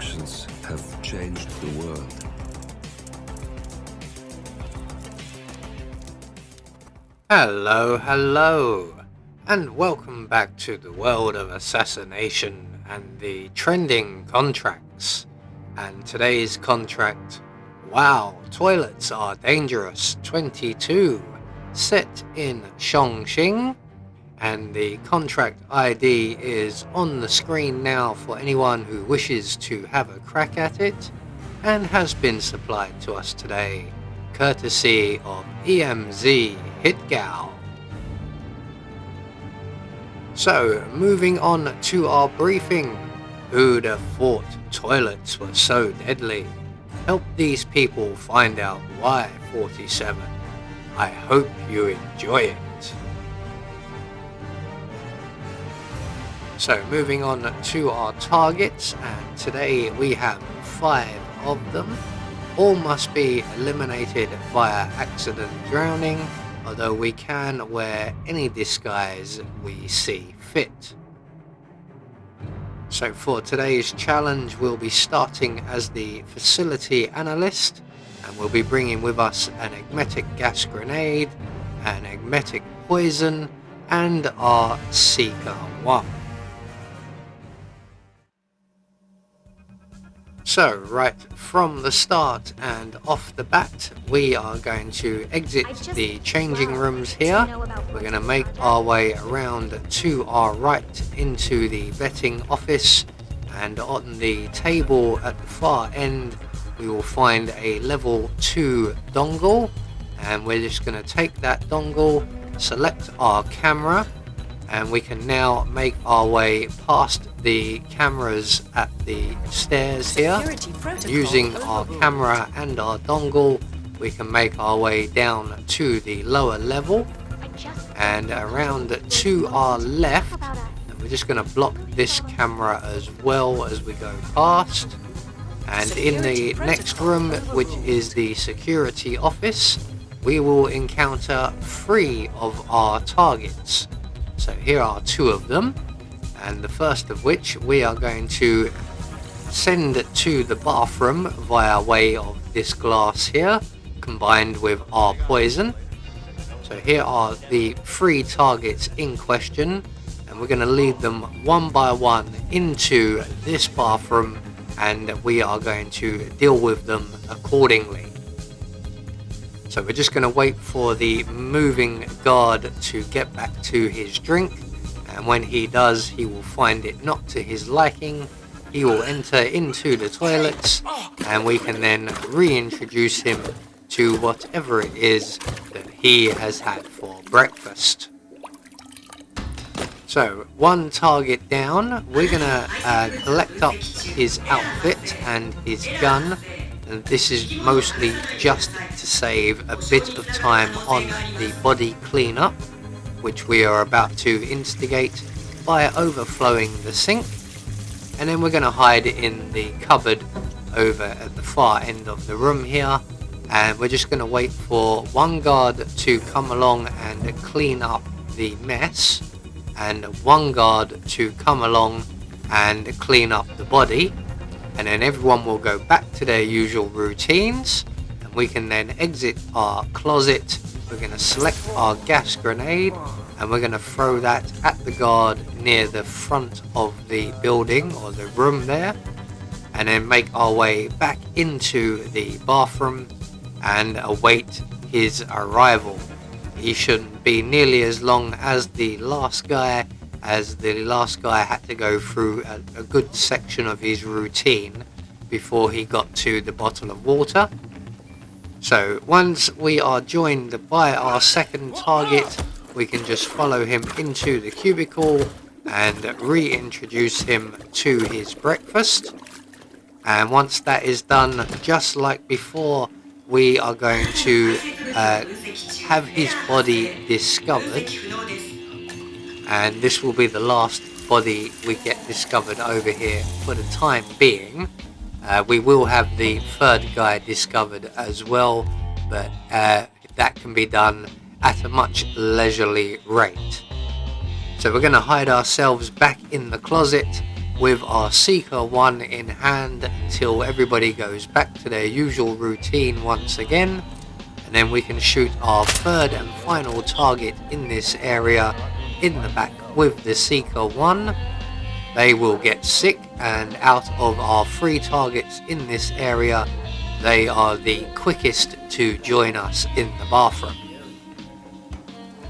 actions have changed the world. Hello, and welcome back to the world of assassination and the trending contracts. And today's contract, wow, toilets are dangerous 22, set in Chongqing. And the contract ID is on the screen now for anyone who wishes to have a crack at it, and has been supplied to us today, courtesy of EMZ Hitgao. So, moving on to our briefing. Who'd have thought toilets were so deadly? Help these people find out why, 47. I hope you enjoy it. So moving on to our targets, and today we have 5 of them. All must be eliminated via accident drowning, although we can wear any disguise we see fit. So for today's challenge, we'll be starting as the facility analyst, and we'll be bringing with us an emetic gas grenade, an emetic poison, and our Seeker 1. So right from the start and off the bat, we are going to exit the changing rooms here. We're going to make our way around to our right into the vetting office, and on the table at the far end we will find a level 2 dongle, and we're just going to take that dongle, select our camera, and we can now make our way past the cameras at the stairs here. Using our camera and our dongle, we can make our way down to the lower level and around to our left, and we're just going to block this camera as well as we go past. And in the next room, which is the security office, we will encounter 3 of our targets. So here are 2 of them, and the first of which we are going to send to the bathroom via way of this glass here, combined with our poison. So here are the 3 targets in question, and we're going to lead them one by one into this bathroom, and we are going to deal with them accordingly. So we're just going to wait for the moving guard to get back to his drink, and when he does, he will find it not to his liking. He will enter into the toilets, and we can then reintroduce him to whatever it is that he has had for breakfast. So 1 target down, we're going to collect up his outfit and his gun. And this is mostly just to save a bit of time on the body cleanup, which we are about to instigate by overflowing the sink. And then we're going to hide in the cupboard over at the far end of the room here, and we're just going to wait for 1 guard to come along and clean up the mess, and 1 guard to come along and clean up the body. And then everyone will go back to their usual routines, and we can then exit our closet. We're going to select our gas grenade, and we're going to throw that at the guard near the front of the building or the room there, and then make our way back into the bathroom and await his arrival. He shouldn't be nearly as long as the last guy, as the last guy had to go through a good section of his routine before he got to the bottle of water. So once we are joined by our second target, we can just follow him into the cubicle and reintroduce him to his breakfast. And once that is done, just like before, we are going to have his body discovered, and this will be the last body we get discovered over here for the time being. We will have the 3rd guy discovered as well, but that can be done at a much leisurely rate. So we're going to hide ourselves back in the closet, with our Seeker 1 in hand until everybody goes back to their usual routine once again, and then we can shoot our third and final target in this area in the back with the Seeker 1. They will get sick, and out of our 3 targets in this area, they are the quickest to join us in the bathroom.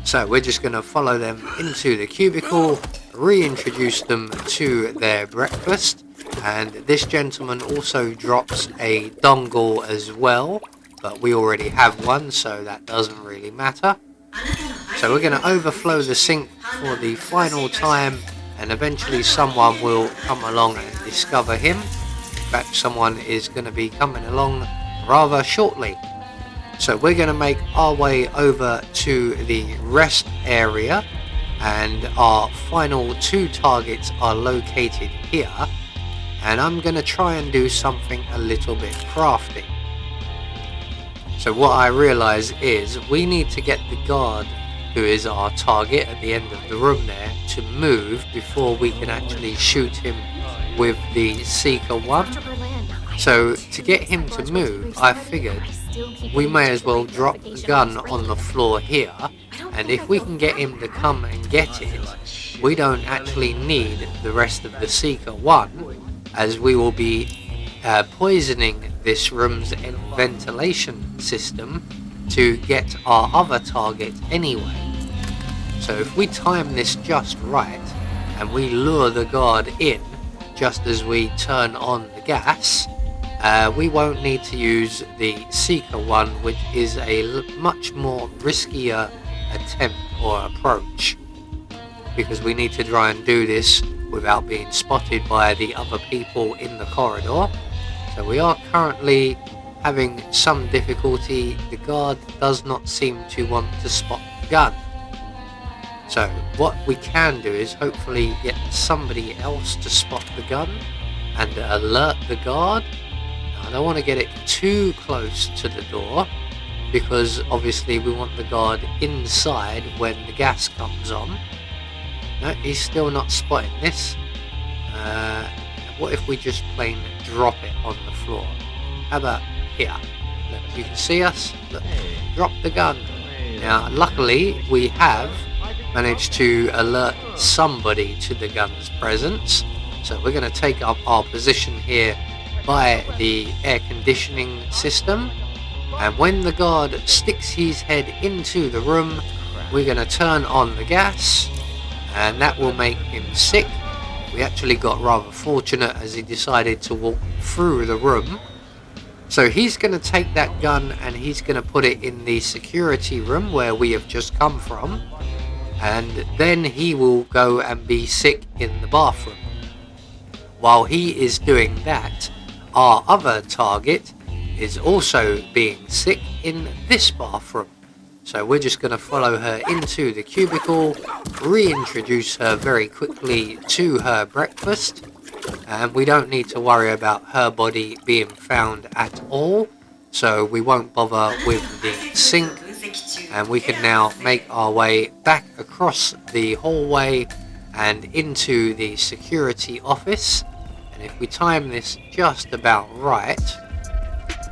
So we're just going to follow them into the cubicle, reintroduce them to their breakfast, and this gentleman also drops a dongle as well, but we already have one, so that doesn't really matter. So we're going to overflow the sink for the final time, and eventually someone will come along and discover him. In fact, someone is going to be coming along rather shortly. So we're going to make our way over to the rest area, and our final 2 targets are located here, and I'm going to try and do something a little bit crafty. So what I realize is we need to get the guard, who is our target at the end of the room there, to move before we can actually shoot him with the Seeker 1. So to get him to move, I figured we may as well drop the gun on the floor here, and if we can get him to come and get it, we don't actually need the rest of the Seeker 1, as we will be poisoning this room's ventilation system to get our other target anyway. So if we time this just right, and we lure the guard in just as we turn on the gas, we won't need to use the Seeker 1, which is a much more riskier attempt or approach, because we need to try and do this without being spotted by the other people in the corridor. So we are currently having some difficulty. The guard does not seem to want to spot the gun. So what we can do is hopefully get somebody else to spot the gun and alert the guard. I don't want to get it too close to the door, because obviously we want the guard inside when the gas comes on. No, he's still not spotting this. What if we just plain drop it on the floor? How about here? Look, you can see us. Look, drop the gun. Now, luckily, we have managed to alert somebody to the gun's presence. So we're going to take up our position here by the air conditioning system, and when the guard sticks his head into the room, we're going to turn on the gas, and that will make him sick. We actually got rather fortunate as he decided to walk through the room. So he's going to take that gun and he's going to put it in the security room where we have just come from, and then he will go and be sick in the bathroom. While he is doing that, our other target is also being sick in this bathroom. So we're just going to follow her into the cubicle, reintroduce her very quickly to her breakfast, and we don't need to worry about her body being found at all, so we won't bother with the sink, and we can now make our way back across the hallway and into the security office. And if we time this just about right,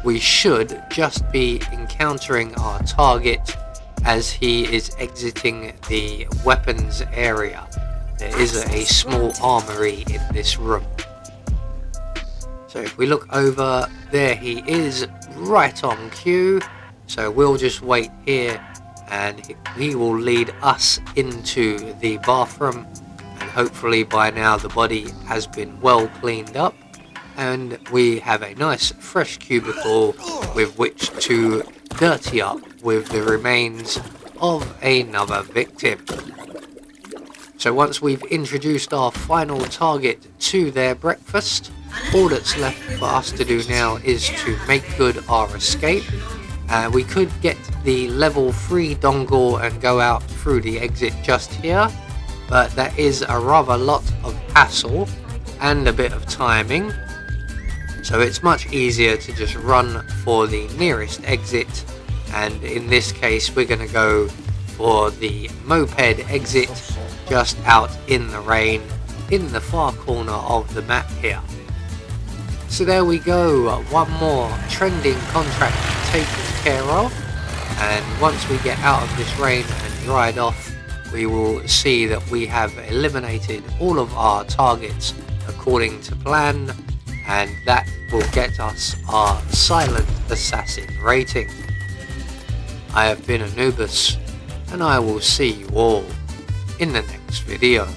we should just be encountering our target as he is exiting the weapons area. There is a small armory in this room. So if we look over, there he is, right on cue. So we'll just wait here and he will lead us into the bathroom, and hopefully by now the body has been well cleaned up and we have a nice fresh cubicle with which to dirty up with the remains of another victim. So once we've introduced our final target to their breakfast, all that's left for us to do now is to make good our escape. We could get the level 3 dongle and go out through the exit just here, but that is a rather lot of hassle and a bit of timing. So it's much easier to just run for the nearest exit, and in this case we're going to go for the moped exit just out in the rain, in the far corner of the map here. So there we go, one more trending contract taken care of, and once we get out of this rain and dried off, we will see that we have eliminated all of our targets according to plan, and that will get us our Silent Assassin rating. I have been Anubis, and I will see you all in the next video.